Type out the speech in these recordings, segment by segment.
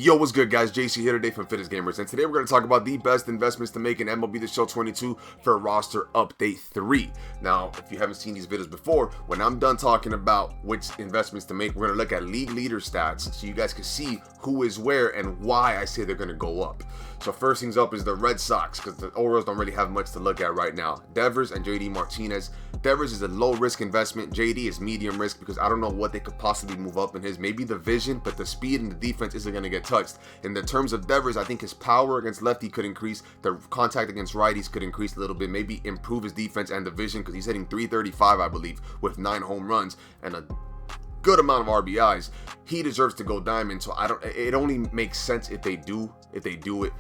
Yo, what's good, guys? JC here today from Fitness Gamers, and today we're going to talk about the best investments to make in MLB The Show 22 for roster update 3. Now, if you haven't seen these videos before, when I'm done talking about which investments to make, we're going to look at league leader stats so you guys can see who is where and why I say they're going to go up. So first things up is the Red Sox, because the Orioles don't really have much to look at right now. Devers and JD Martinez. Devers is a low risk investment. JD is medium risk because I don't know what they could possibly move up in his. Maybe the vision, but the speed and the defense isn't going to get touched. In the terms of Devers, I think his power against lefty could increase. The contact against righties could increase a little bit. Maybe improve his defense and the vision because he's hitting 335, I believe, with 9 home runs and a good amount of RBIs. He deserves to go diamond, so it only makes sense if they do it.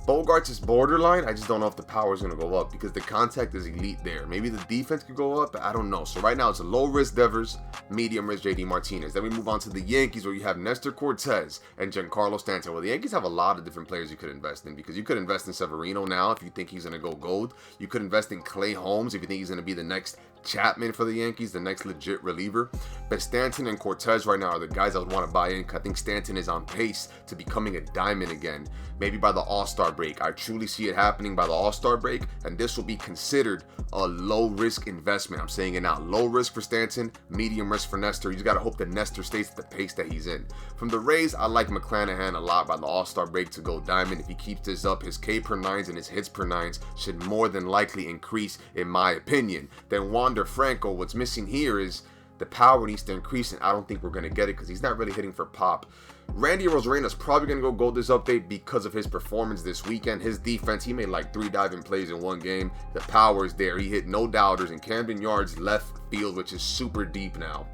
Bogarts is borderline. I just don't know if the power is going to go up because the contact is elite there. Maybe the defense could go up, but I don't know. So right now it's a low risk Devers, medium risk JD Martinez. Then we move on to the Yankees where you have Nestor Cortez and Giancarlo Stanton. Well, the Yankees have a lot of different players you could invest in because you could invest in Severino now if you think he's going to go gold. You could invest in Clay Holmes if you think he's going to be the next Chapman for the Yankees, the next legit reliever. But Stanton and Cortez right now are the guys I would want to buy in. I think Stanton is on pace to becoming a diamond again, maybe by the All-Star break. I truly see it happening by the All-Star break, and this will be considered a low-risk investment. I'm saying it now. Low risk for Stanton, medium risk for Nestor. You just got to hope that Nestor stays at the pace that he's in. From the Rays, I like McClanahan a lot by the All-Star break to go diamond. If he keeps this up, his K per 9s and his hits per 9s should more than likely increase, in my opinion. Then Wander Franco, what's missing here is the power needs to increase, and I don't think we're going to get it because he's not really hitting for pop. Randy Rosarena's probably going to go gold this update because of his performance this weekend. His defense, he made like 3 diving plays in one game. The power is there. He hit no doubters in Camden Yards left field, which is super deep now.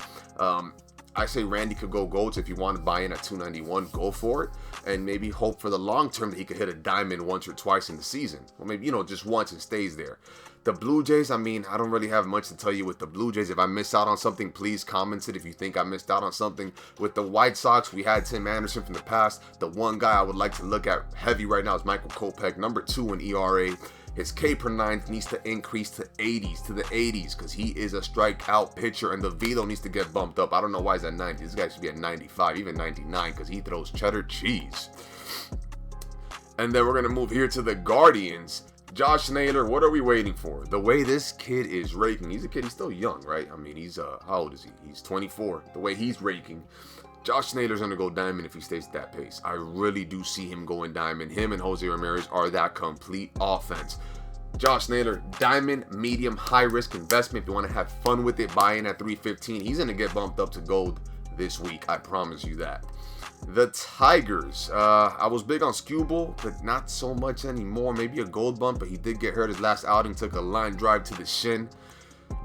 I say Randy could go gold, so if you want to buy in at 291, go for it. And maybe hope for the long term that he could hit a diamond once or twice in the season. Or maybe, just once and stays there. The Blue Jays, I don't really have much to tell you with the Blue Jays. If I miss out on something, please comment it if you think I missed out on something. With the White Sox, we had Tim Anderson from the past. The one guy I would like to look at heavy right now is Michael Kopech, number 2 in ERA. His K per 9 needs to increase to the 80s because he is a strikeout pitcher, and the velo needs to get bumped up. I don't know why he's at 90. This guy should be at 95, even 99, because he throws cheddar cheese. And then we're going to move here to the Guardians. Josh Naylor, what are we waiting for? The way this kid is raking, he's a kid, he's still young, right? He's, how old is he? He's 24. The way he's raking, Josh Naylor's going to go diamond if he stays at that pace. I really do see him going diamond. Him and Jose Ramirez are that complete offense. Josh Naylor, diamond, medium, high risk investment. If you want to have fun with it, buy in at 315. He's going to get bumped up to gold this week. I promise you that. The Tigers, I was big on Skubal, but not so much anymore. Maybe a gold bump, but he did get hurt his last outing, took a line drive to the shin.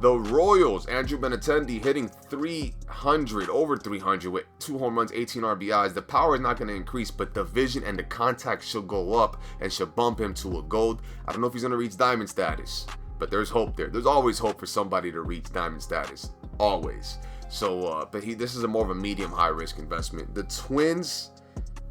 The Royals, Andrew Benintendi hitting 300, over 300 with 2 home runs, 18 RBIs. The power is not going to increase, but the vision and the contact should go up and should bump him to a gold. I don't know if he's going to reach diamond status, but there's hope there. There's always hope for somebody to reach diamond status, always. So, this is more of a medium high risk investment. The Twins,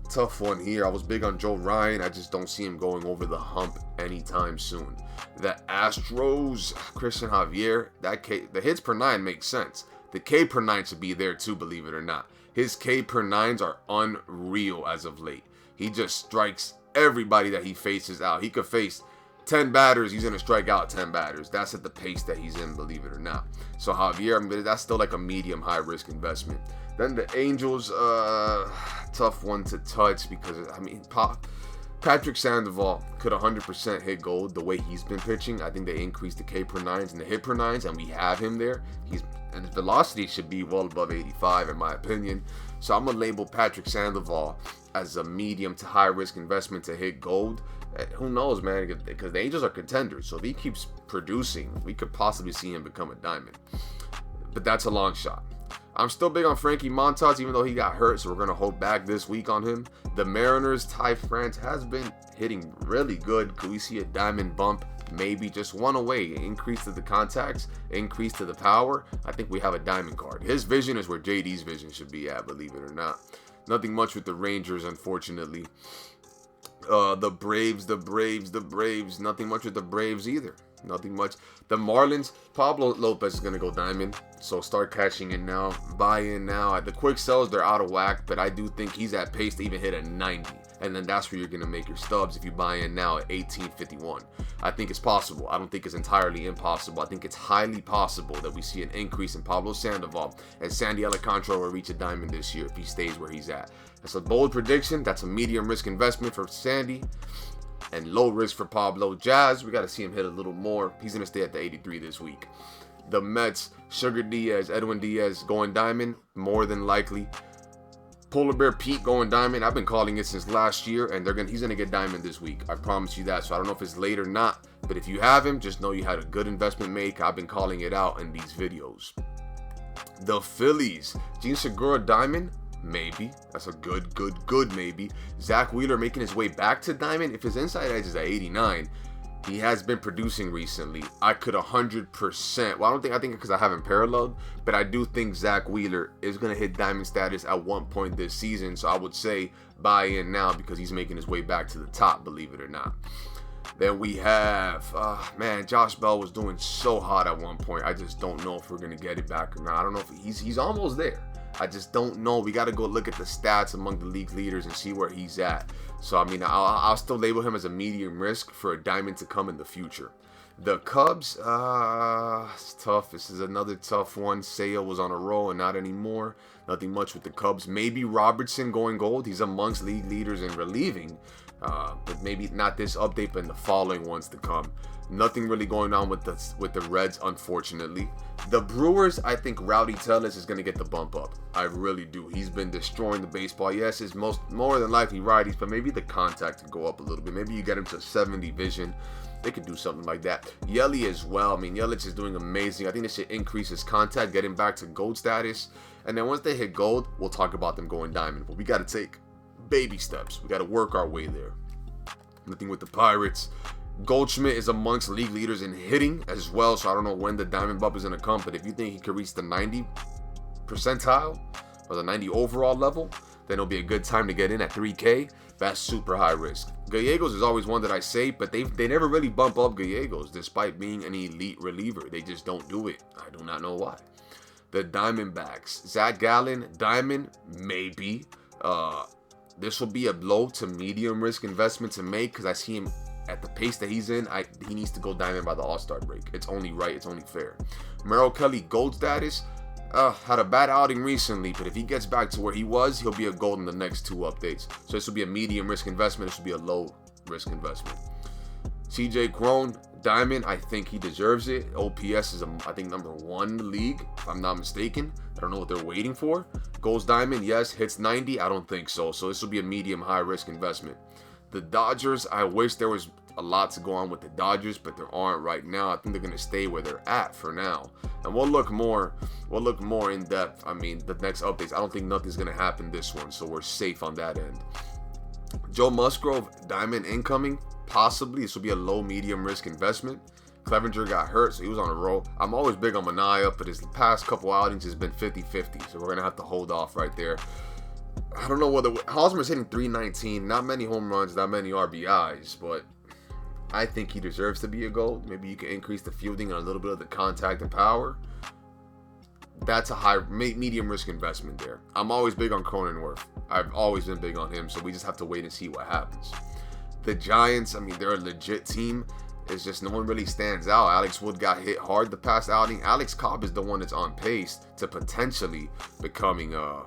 tough one here. I was big on Joe Ryan. I just don't see him going over the hump anytime soon. The Astros, Christian Javier, the hits per 9 makes sense. The K per 9 should be there too, believe it or not. His K per 9s are unreal as of late. He just strikes everybody that he faces out. He could face 10 batters, he's going to strike out 10 batters. That's at the pace that he's in, believe it or not. So Javier, that's still like a medium high risk investment. Then the Angels, tough one to touch because, Patrick Sandoval could 100% hit gold the way he's been pitching. I think they increased the K per 9s and the hit per 9s, and we have him there. And his velocity should be well above 85 in my opinion. So I'm going to label Patrick Sandoval as a medium to high risk investment to hit gold. Who knows, man, because the Angels are contenders. So if he keeps producing, we could possibly see him become a diamond. But that's a long shot. I'm still big on Frankie Montas, even though he got hurt, so we're going to hold back this week on him. The Mariners, Ty France has been hitting really good. Could we see a diamond bump? Maybe just one away. Increase to the contacts, increase to the power. I think we have a diamond card. His vision is where JD's vision should be at, believe it or not. Nothing much with the Rangers, unfortunately. The Braves. Nothing much with the Braves either. Nothing much. The Marlins, Pablo Lopez is going to go diamond. So start cashing in now. Buy in now. The quick sells, they're out of whack. But I do think he's at pace to even hit a 90. And then that's where you're going to make your stubs if you buy in now at 18.51. I think it's possible. I don't think it's entirely impossible. I think it's highly possible that we see an increase in Pablo Sandoval. And Sandy Alcantara will reach a diamond this year if he stays where he's at. That's a bold prediction. That's a medium risk investment for Sandy. And low risk for Pablo. Jazz, we got to see him hit a little more. He's going to stay at the 83 this week. The Mets, Sugar Diaz, Edwin Diaz going diamond, more than likely. Polar Bear Pete going diamond. I've been calling it since last year, and he's going to get diamond this week. I promise you that. So I don't know if it's late or not, but if you have him, just know you had a good investment make. I've been calling it out in these videos. The Phillies, Gene Segura diamond. Maybe. That's a good maybe. Zach Wheeler making his way back to diamond. If his inside edge is at 89, he has been producing recently. I could 100%. Well, I think because I haven't paralleled, but I do think Zach Wheeler is going to hit diamond status at one point this season. So I would say buy in now because he's making his way back to the top, believe it or not. Then we have, Josh Bell was doing so hot at one point. I just don't know if we're going to get it back or not. I don't know if he's almost there. I just don't know. We got to go look at the stats among the league leaders and see where he's at. So, I mean, I'll still label him as a medium risk for a diamond to come in the future. The Cubs, it's tough. This is another tough one. Sale was on a roll and not anymore. Nothing much with the Cubs. Maybe Robertson going gold. He's amongst league leaders in relieving. But maybe not this update, but in the following ones to come. Nothing really going on with the Reds, unfortunately. The Brewers, I think Rowdy Tellez is going to get the bump up. I really do. He's been destroying the baseball. Yes, it's more than likely righties, but maybe the contact could go up a little bit. Maybe you get him to 70 vision. They could do something like that. Yelich as well. I mean, Yelich is doing amazing. I think they should increase his contact, get him back to gold status. And then once they hit gold, we'll talk about them going diamond. But we got to take baby steps. We got to work our way there. Nothing with the Pirates. Goldschmidt is amongst league leaders in hitting as well, so I don't know when the diamond bump is going to come, but if you think he could reach the 90 percentile or the 90 overall level, then it'll be a good time to get in at 3K. That's super high risk. Gallegos is always one that I say, but they never really bump up Gallegos despite being an elite reliever. They just don't do it. I do not know why. The Diamondbacks. Zach Gallen, diamond, maybe. This will be a low to medium risk investment to make because I see him at the pace that he's in. He needs to go diamond by the All-Star break. It's only right. It's only fair. Merrill Kelly, gold status. Had a bad outing recently, but if he gets back to where he was, he'll be a gold in the next two updates. So this will be a medium risk investment. This will be a low risk investment. CJ Cron, diamond. I think he deserves it. OPS is, I think, #1 in the league, if I'm not mistaken. I don't know what they're waiting for. Goes diamond, yes. Hits 90, I don't think so. So this will be a medium high risk investment. The Dodgers, I wish there was a lot to go on with the Dodgers, but there aren't right now. I think they're going to stay where they're at for now. And we'll look more in depth. I mean, the next updates, I don't think nothing's going to happen this one, so we're safe on that end. Joe Musgrove, diamond incoming, possibly. This will be a low medium risk investment. Clevenger got hurt, so he was on a roll. I'm always big on Manaea, but his past couple outings has been 50-50, so we're going to have to hold off right there. I don't know whether Hosmer's hitting 319, not many home runs, not many RBIs, but I think he deserves to be a gold. Maybe you can increase the fielding and a little bit of the contact and power. That's a high, medium risk investment there. I'm always big on Cronenworth. I've always been big on him, so we just have to wait and see what happens. The Giants, I mean, they're a legit team. It's just no one really stands out. Alex Wood got hit hard the past outing. Alex Cobb is the one that's on pace to potentially becoming a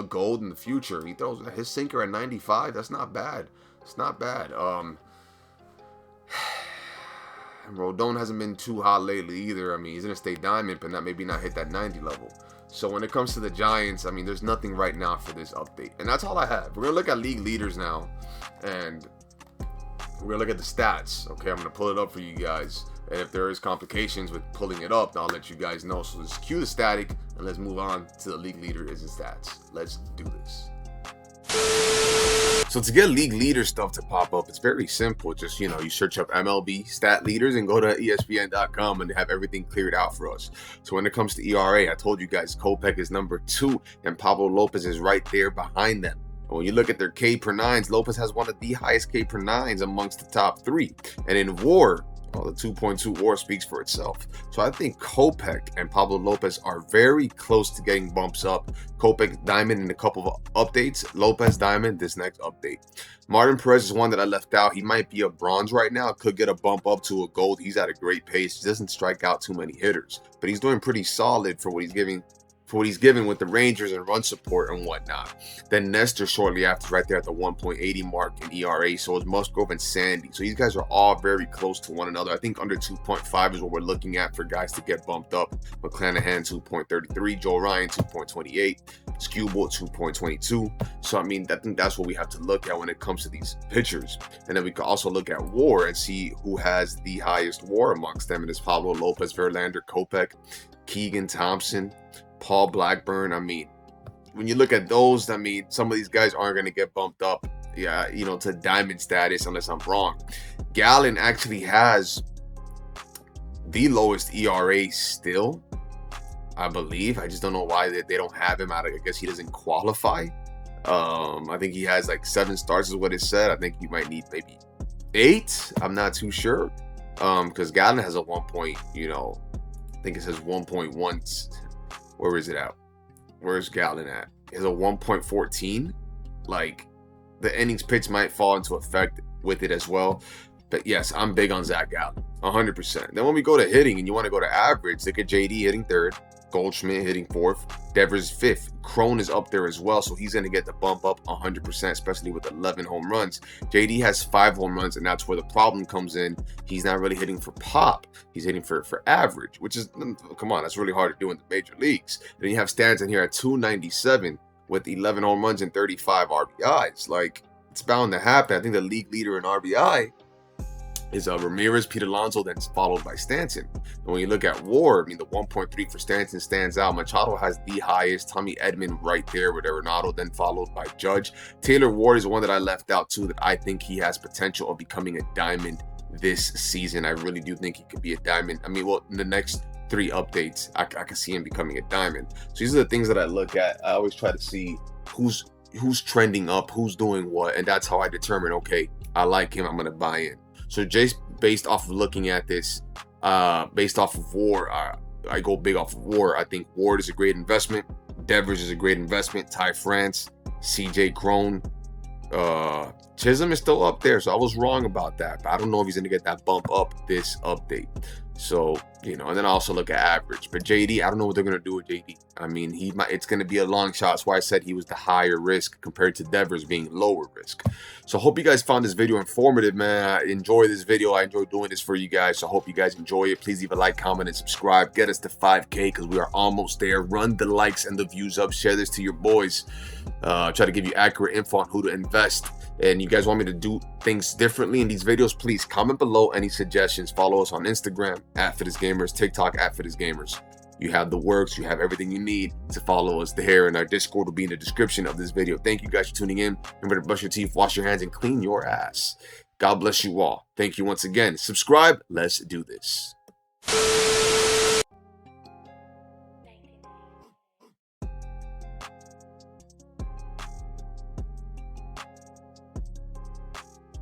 gold in the future. He throws his sinker at 95. That's not bad. It's not bad. Rodon hasn't been too hot lately either. I mean, he's gonna stay diamond, but maybe not hit that 90 level. So when it comes to the Giants, I mean, there's nothing right now for this update, and that's all I have. We're gonna look at league leaders now, and we're gonna look at the stats. Okay, I'm gonna pull it up for you guys. And if there is complications with pulling it up, I'll let you guys know. So let's cue the static and let's move on to the league leader is in stats. Let's do this. So to get league leader stuff to pop up, it's very simple. Just, you search up MLB stat leaders and go to ESPN.com and they have everything cleared out for us. So when it comes to ERA, I told you guys Kopech is #2 and Pablo Lopez is right there behind them. When you look at their K per nines, Lopez has one of the highest K per nines amongst the top 3. And in WAR, Well, the 2.2 WAR speaks for itself. So I think Kopech and Pablo Lopez are very close to getting bumps up. Kopech Diamond in a couple of updates. Lopez Diamond this next update. Martin Perez is one that I left out. He might be a bronze right now. Could get a bump up to a gold. He's at a great pace. He doesn't strike out too many hitters, but he's doing pretty solid for what he's giving. With the Rangers and run support and whatnot. Then Nestor shortly after, right there at the 1.80 mark in ERA. So is Musgrove and Sandy. So these guys are all very close to one another. I think under 2.5 is what we're looking at for guys to get bumped up. McClanahan 2.33, Joe Ryan 2.28, Skubal 2.22. So I mean, I think that's what we have to look at when it comes to these pitchers. And then we can also look at WAR and see who has the highest WAR amongst them. And it's Pablo Lopez, Verlander, Kopech, Keegan Thompson, Paul Blackburn. I mean, when you look at those, I mean, some of these guys aren't going to get bumped up, to diamond status unless I'm wrong. Gallen actually has the lowest ERA still, I believe. I just don't know why they don't have him out. I guess he doesn't qualify. I think he has like 7 starts is what it said. I think he might need maybe 8. I'm not too sure. Because Gallen has a 1 point, I think it says 1.1. Where is it at? Where's Gallen at? He has a 1.14. Like, the innings pitch might fall into effect with it as well. But yes, I'm big on Zach Gallen, 100%. Then when we go to hitting and you want to go to average, look at JD hitting 3rd, Goldschmidt hitting 4th, Devers 5th. Crone is up there as well, so he's going to get the bump up 100%, especially with 11 home runs. JD has 5 home runs, and that's where the problem comes in. He's not really hitting for pop. He's hitting for average, which is, come on, that's really hard to do in the major leagues. Then you have Stanton here at 297 with 11 home runs and 35 RBIs. Like, it's bound to happen. I think the league leader in RBI is Ramirez, Pete Alonso, then followed by Stanton. And when you look at WAR, I mean, the 1.3 for Stanton stands out. Machado has the highest. Tommy Edman right there with Arenado, then followed by Judge. Taylor Ward is one that I left out too, that I think he has potential of becoming a diamond this season. I really do think he could be a diamond. I mean, well, in the next 3 updates, I can see him becoming a diamond. So these are the things that I look at. I always try to see who's trending up, who's doing what, and that's how I determine, okay, I like him, I'm going to buy in. So just based off of looking at this, based off of WAR, I go big off of WAR. I think Ward is a great investment. Devers is a great investment. Ty France, CJ Crone. Chisholm is still up there, so I was wrong about that. But I don't know if he's going to get that bump up this update. So, and then I also look at average. But JD, I don't know what they're going to do with JD. I mean, it's going to be a long shot. That's why I said he was the higher risk compared to Devers being lower risk. So I hope you guys found this video informative, man. I enjoy this video. I enjoy doing this for you guys. So I hope you guys enjoy it. Please leave a like, comment, and subscribe. Get us to 5K because we are almost there. Run the likes and the views up. Share this to your boys. Try to give you accurate info on who to invest. And you guys want me to do things differently in these videos, please comment below any suggestions. Follow us on Instagram @FitnessGamers, TikTok @FitnessGamers. You have the works, you have everything you need to follow us there, and our Discord will be in the description of this video. Thank you guys for tuning in. Remember to brush your teeth, wash your hands, and clean your ass. God bless you all. Thank you once again. Subscribe. Let's do this.